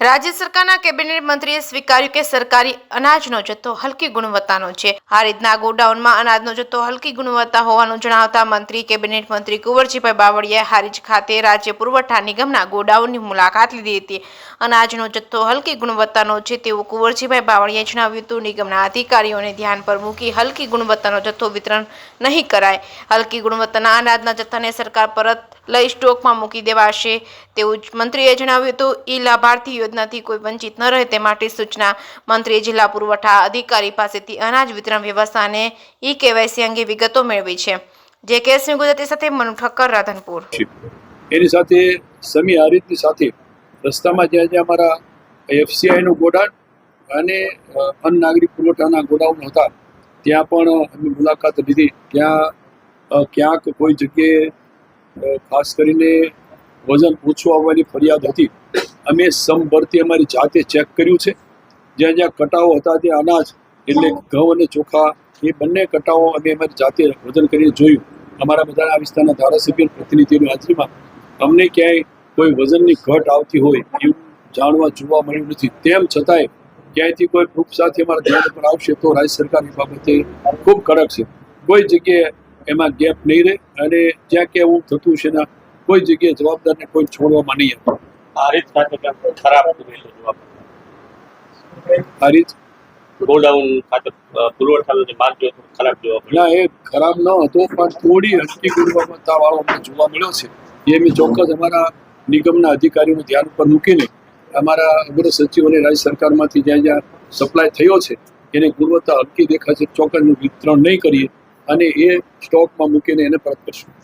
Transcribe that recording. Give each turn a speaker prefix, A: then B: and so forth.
A: રાજ્ય સરકારના કેબિનેટ મંત્રીએ સ્વીકાર્યું કે સરકારી અનાજનો જથ્થો હલકી ગુણવત્તાનો છે। આ રીતના ગોડાઉનમાં અનાજનો જથ્થો હલકી ગુણવત્તા હોવાનું જણાવતા કેબિનેટ મંત્રી કુંવરજીભાઈ બાવળિયાએ હારીજ ખાતે રાજ્ય પુરવઠા નિગમના ગોડાઉનની મુલાકાત લીધી હતી। અનાજનો જથ્થો હલકી ગુણવત્તાનો છે તેવું કુંવરજીભાઈ બાવળિયાએ જણાવ્યું હતું। નિગમના અધિકારીઓને ધ્યાન પર મૂકી હલકી ગુણવત્તાનો જથ્થો વિતરણ નહીં કરાય। હલકી ગુણવત્તાના અનાજના જથ્થાને સરકાર પરત લઈ સ્ટોકમાં મૂકી દેવાશે તેવું મંત્રીએ જણાવ્યું હતું। ઈ લાભાર્થી યોજનાથી કોઈ વંચિત ન રહે તે માટે સૂચના। મંત્રીએ જિલ્લા પુરવઠા અધિકારી પાસેથી અનાજ વિતરણ વ્યવસ્થા અને ઈ કેવાયસી અંગે વિગતો મેળવી છે। જે કેસની ગુજરાતી સાથે મનુ ઠક્કર, રાધનપુર।
B: એની સાથે સમી હારીજની સાથે રસ્તામાં જ્યાં જ્યાં અમારા એફસીઆઈનું ગોડાઉન અને અન્ન નાગરિક પુરવઠાના ગોડાઉન હતા ત્યાં પણ અમે મુલાકાત લીધી। ત્યાં ક્યાંક કોઈ જગ્યાએ ખાસ કરીને વજન ઓછું આવવાની ફરિયાદ હતી। અમે સમભરતી અમારી જાતે ચેક કર્યું છે। જ્યાં જ્યાં કટાવો હતા ત્યાં અનાજ એટલે ઘઉં અને ચોખા એ બંને કટાવો અમે અમારી જાતે વજન કરીને જોયું। અમારા બધા આ વિસ્તારના ધારાસભ્ય પ્રતિનિધિઓની હાજરીમાં અમને ક્યાંય કોઈ વજનની ઘટ આવતી હોય એવું જાણવા જોવા મળ્યું નથી। તેમ છતાંય ક્યાંયથી કોઈ પ્રૂફ સાથે અમારા ધ્યાન પર આવશે તો રાજ્ય સરકાર એ બાબતે ખૂબ કડક છે। કોઈ જગ્યાએ એમાં ગેપ નહીં રહે અને જ્યાં ક્યાં એવું થતું છે ને કોઈ જગ્યાએ જવાબદારને કોઈ છોડવામાં નહીં આવે।
C: હારીજ ખાતે ખરાબ
B: હારીજ
C: ગોડાઉન ખાતે પુરવઠાનો જે માલ જો ખરાબ જોવા મળ્યો।
B: ના, એ ખરાબ ન હતો પણ થોડી હલકી ગુણવત્તા વાળો અમને જોવા મળ્યો છે। એ અમે ચોક્કસ અમારા નિગમના અધિકારીઓનું ધ્યાન ઉપર મૂકીને અમારા અગ્ર સચિવ અને રાજ્ય સરકારમાંથી જ્યાં જ્યાં સપ્લાય થયો છે એને ગુણવત્તા હલકી દેખાશે ચોક્કસ વિતરણ નહીં કરીએ અને એ સ્ટોકમાં મૂકીને એને પરત કરશું।